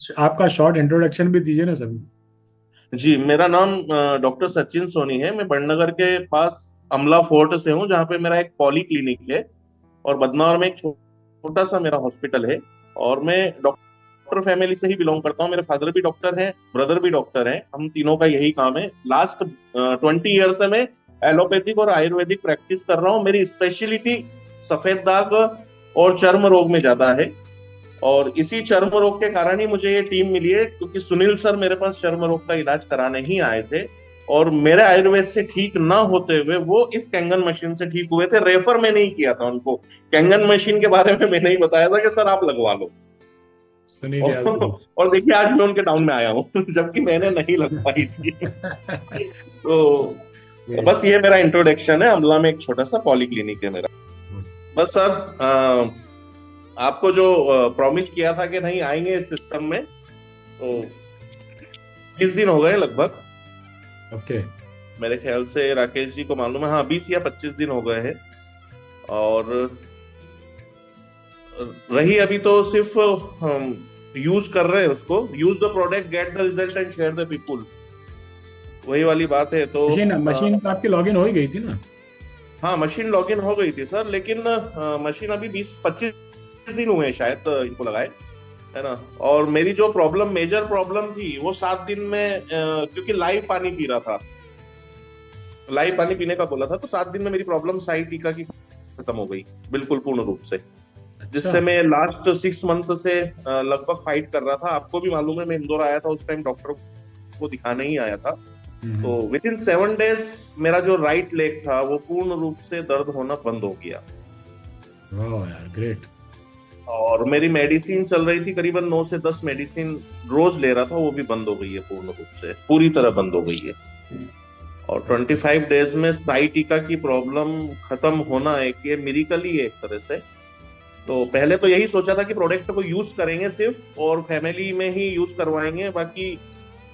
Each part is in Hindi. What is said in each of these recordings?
आपका शॉर्ट इंट्रोडक्शन भी दीजिए ना सभी। जी, मेरा नाम डॉक्टर सचिन सोनी है। मैं बड़नगर के पास अमला फोर्ट से हूँ, जहाँ पे मेरा एक पॉली क्लिनिक है। और बदनौर में एक छोटा सा मेरा हॉस्पिटल है। और मैं डॉक्टर फैमिली से ही बिलोंग करता हूँ। मेरे फादर भी डॉक्टर हैं, ब्रदर भी डॉक्टर हैं। हम तीनों का यही काम है। लास्ट 20 ईयर से मैं एलोपैथिक और आयुर्वेदिक प्रैक्टिस कर रहा हूँ। मेरी स्पेशलिटी सफेद दाग और चर्म रोग में ज्यादा है। और इसी चर्म रोग के कारण ही मुझे ये टीम मिली है, क्योंकि सुनील सर मेरे पास चर्म रोग का इलाज कराने ही आए थे। और मेरे आयुर्वेद से ठीक ना होते हुए वो इस कैंगन मशीन से ठीक हुए थे। रेफर में नहीं किया था उनको। कैंगन मशीन के बारे में मैंने ही बताया था कि सर आप लगवा लो। सुनील यादव। और देखिए आज मैं उनके टाउन में आया हूँ जबकि मैंने नहीं लगवाई थी। तो बस ये मेरा इंट्रोडक्शन है। अमला में एक छोटा सा पॉली क्लिनिक है मेरा। बस सर, आपको जो प्रॉमिस किया था कि नहीं आएंगे इस सिस्टम में, तो 20 दिन हो गए लगभग। ओके। मेरे ख्याल से राकेश जी को मालूम है, हाँ 20 या 25 दिन हो गए हैं। और रही अभी तो सिर्फ हम यूज कर रहे हैं उसको। Use the product, get the result and share the people, वही वाली बात है। तो मशीन मशीन तो आपकी लॉगिन हो ही गई थी ना। हाँ, मशीन लॉगिन हो गई थी सर, लेकिन मशीन अभी 20-25 दिन हुए हैं शायद इनको लगाए, है ना। और मेरी जो प्रॉब्लम, मेजर प्रॉब्लम थी, वो 7 दिन में क्योंकि लाइव पानी पी रहा था, लाइव पानी पीने का बोला था, तो 7 दिन में मेरी प्रॉब्लम साई टीका की खत्म हो गई, बिल्कुल पूर्ण रूप से। अच्छा। जिससे मैं लास्ट 6 मंथ से लगभग फाइट कर रहा था। आपको भी मालूम है, मैं इंदौर आया था उस टाइम, डॉक्टर को दिखाने ही आया था। तो हम्म। विद इन 7 डेज मेरा जो राइट लेग था वो पूर्ण रूप से दर्द होना बंद हो गया। वाह यार, ग्रेट। और मेरी मेडिसिन चल रही थी, करीबन 9 से 10 मेडिसिन रोज ले रहा था, वो भी बंद हो गई है, पूर्ण रूप से पूरी तरह बंद हो गई है। और 25 डेज में साइटिका की प्रॉब्लम खत्म होना एक ये मिरेकल ही है एक तरह से। तो पहले तो यही सोचा था कि प्रोडक्ट को यूज करेंगे सिर्फ, और फैमिली में ही यूज करवाएंगे, बाकी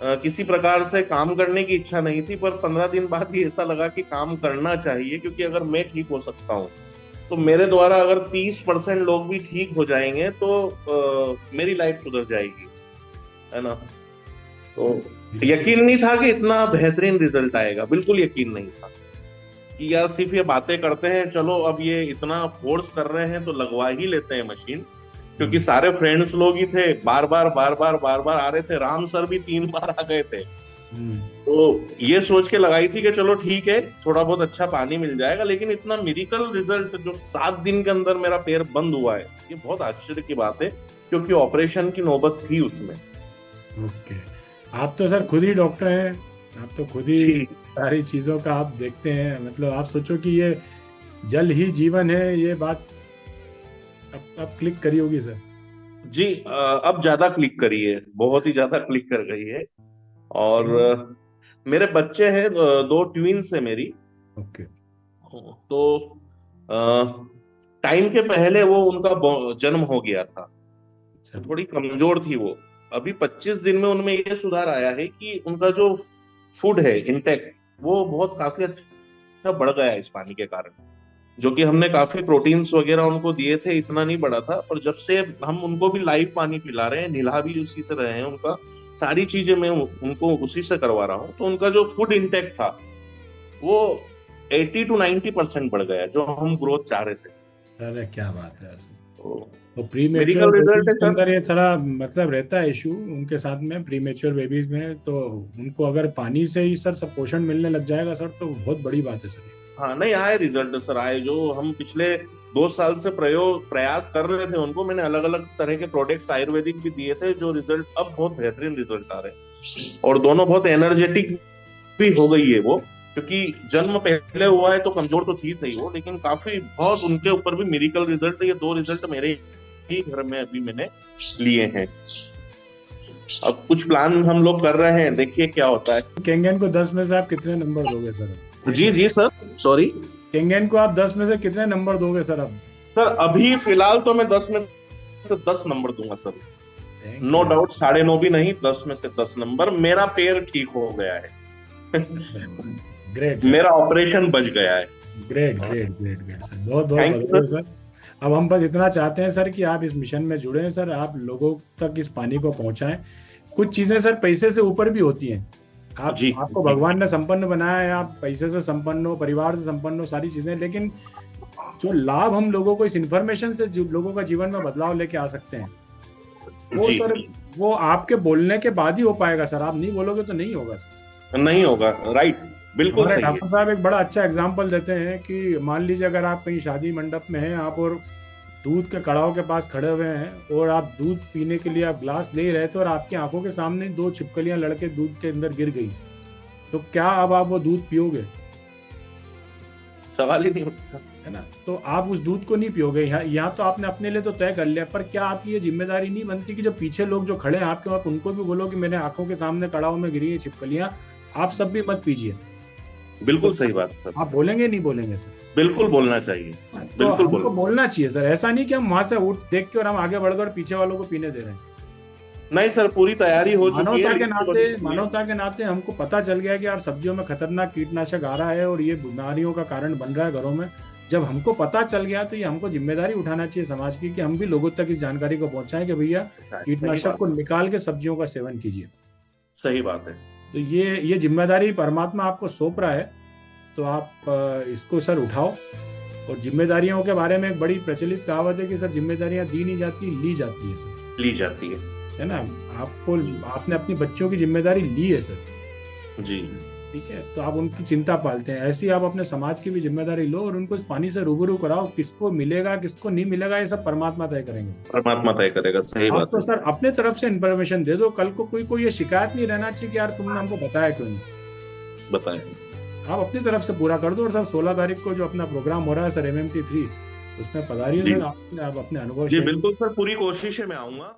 किसी प्रकार से काम करने की इच्छा नहीं थी। पर 15 दिन बाद ही ऐसा लगा कि काम करना चाहिए, क्योंकि अगर मैं ठीक हो सकता हूँ तो मेरे द्वारा अगर 30% लोग भी ठीक हो जाएंगे तो मेरी लाइफ सुधर जाएगी, है ना। तो यकीन नहीं था कि इतना बेहतरीन रिजल्ट आएगा, बिल्कुल यकीन नहीं था कि यार सिर्फ ये बातें करते हैं, चलो अब ये इतना फोर्स कर रहे हैं तो लगवा ही लेते हैं मशीन। क्योंकि हम्म। सारे फ्रेंड्स लोग ही थे, बार बार बार बार बार बार आ रहे थे। राम सर भी 3 बार आ गए थे। हम्म। तो ये सोच के लगाई थी कि चलो ठीक है, थोड़ा बहुत अच्छा पानी मिल जाएगा। लेकिन इतना मिरिकल रिजल्ट जो 7 दिन के अंदर मेरा पैर बंद हुआ है, ये बहुत आश्चर्य की बात है, क्योंकि ऑपरेशन की नौबत थी उसमें। ओके। आप तो सर खुद ही डॉक्टर हैं। आप तो खुद ही जी सारी चीजों का आप देखते हैं। मतलब आप सोचो कि ये जल ही जीवन है, ये बात अब क्लिक करी होगी सर। जी, अब ज्यादा क्लिक करी है, बहुत ही ज्यादा क्लिक कर गई है। और मेरे बच्चे हैं, 2 ट्विंस है मेरी। ओके। तो टाइम के पहले वो उनका जन्म हो गया था, तो चलो। थोड़ी कमजोर थी वो। अभी 25 दिन में उनमें ये सुधार आया है कि उनका जो फूड है इंटेक, वो बहुत काफी अच्छा बढ़ गया है इस पानी के कारण। जो कि हमने काफी प्रोटीन्स वगैरह उनको दिए थे, इतना नहीं बढ़ा था। और जब से हम उनको भी लाइव पानी पिला रहे हैं, निला भी उसी से रहे हैं उनका, सारी चीजें मैं उनको उसी से करवा रहा हूँ, तो उनका जो फूड इंटेक था वो 80 to 90% बढ़ गया, जो हम ग्रोथ चाह रहे थे। अरे क्या बात है यार सर। तो तो pre mature medical result babies है के सर। अंदर ये थोड़ा मतलब रहता है इशू उनके साथ में, प्री मेच्योर बेबीज में तो उनको अगर पानी से ही सर सब पोषण मिलने लग जाएगा सर, तो बहुत बड़ी बात है सर। हाँ, नहीं आए रिजल्ट सर, आए। जो हम पिछले 2 साल से प्रयास कर रहे थे उनको, मैंने अलग अलग तरह के प्रोडक्ट्स आयुर्वेदिक भी दिए थे, जो रिजल्ट अब बहुत बेहतरीन रिजल्ट आ रहे हैं। और दोनों बहुत एनर्जेटिक भी हो गई है वो, क्योंकि जन्म पहले हुआ है तो कमजोर तो थी सही वो, लेकिन काफी बहुत उनके ऊपर भी मिरिकल रिजल्ट है। ये 2 रिजल्ट मेरे ही घर में अभी मैंने लिए हैं। अब कुछ प्लान हम लोग कर रहे हैं, देखिए क्या होता है। केंगन को 10 में से आप कितने नंबर दोगे सर? जी जी सर, सॉरी केंगन को आप 10 में से कितने नंबर दोगे सर अब? सर। अभी फिलहाल तो मैं 10 में से 10 नंबर दूंगा sir. Thank no you. Doubt, 9.5 भी नहीं, 10 में से 10 नंबर। मेरा पैर ठीक हो गया है। ग्रेट मेरा सर। ऑपरेशन बच गया है। Great great great great sir, बहुत बहुत थैंक यू बधाई हो सर। सर। अब हम बस इतना चाहते हैं सर कि आप इस मिशन में जुड़े सर, आप लोगों तक इस पानी को पहुंचाएं। कुछ चीजें सर पैसे से ऊपर भी होती हैं। जी आपको जी। भगवान ने संपन्न बनाया है, आप पैसे से संपन्न हो, परिवार से संपन्न हो, सारी चीजें, लेकिन जो लाभ हम लोगों को इस इंफॉर्मेशन से लोगों का जीवन में बदलाव लेके आ सकते हैं, वो जी सर वो आपके बोलने के बाद ही हो पाएगा सर। आप नहीं बोलोगे तो नहीं होगा सर। नहीं होगा, राइट, बिल्कुल हमारे सही है। डॉक्टर साहब एक बड़ा अच्छा एग्जाम्पल देते हैं कि मान लीजिए अगर आप कहीं शादी मंडप में हैं, आप और दूध के कड़ाव के पास खड़े हुए हैं और आप दूध पीने के लिए आप ग्लास ले रहे थे और आपकी आंखों के सामने 2 छिपकलियां लड़के दूध के अंदर गिर गई, तो क्या अब आप वो दूध पियोगे? सवाल ही नहीं उठता। है ना? तो आप उस दूध को नहीं पियोगे। यहाँ तो आपने अपने लिए तो तय कर लिया, पर क्या आपकी ये जिम्मेदारी नहीं बनती कि जो पीछे लोग जो खड़े हैं आपके वक्त, उनको भी बोलो कि मेरे आंखों के सामने कड़ाव में गिरी है छिपकलियां, आप सब भी मत पीजिए। बिल्कुल सही बात सर। आप बोलेंगे नहीं बोलेंगे सर? बिल्कुल बोलना चाहिए, तो बिल्कुल हमको बोलना चाहिए सर। ऐसा नहीं कि हम वहां से उठ देख के और हम आगे बढ़कर पीछे वालों को पीने दे रहे हैं। नहीं सर, पूरी तैयारी हो चुकी है। मानवता के नाते हमको पता चल गया कि यार सब्जियों में खतरनाक कीटनाशक आ रहा है और ये बीमारियों का कारण बन रहा है घरों में। जब हमको पता चल गया तो ये हमको जिम्मेदारी उठाना चाहिए समाज की कि हम भी लोगों तक इस जानकारी को पहुंचाएं कि भैया कीटनाशक को निकाल के सब्जियों का सेवन कीजिए। सही बात है। तो ये जिम्मेदारी परमात्मा आपको सौंप रहा है, तो आप इसको सर उठाओ। और जिम्मेदारियों के बारे में एक बड़ी प्रचलित कहावत है कि सर जिम्मेदारियां दी नहीं जाती, ली जाती है सर। ली जाती है ना? आपने अपनी बच्चों की जिम्मेदारी ली है सर। जी। ठीक है, तो आप उनकी चिंता पालते हैं, ऐसी आप अपने समाज की भी जिम्मेदारी लो और उनको इस पानी से रूबरू कराओ। किसको मिलेगा किसको नहीं मिलेगा ये सब परमात्मा तय करेंगे। परमात्मा तय करेगा, सही बात तो है। सर अपने तरफ से इन्फॉर्मेशन दे दो, कल को कोई ये शिकायत नहीं रहना चाहिए कि यार तुमने हमको बताया क्यों नहीं। बताएं। आप अपनी तरफ से पूरा कर दो। और सर 16 तारीख को जो अपना प्रोग्राम हो रहा है सर MMT 3, उसमें पधारिए सर। आप अपने अनुभव। जी बिल्कुल सर, पूरी कोशिश है, मैं आऊंगा।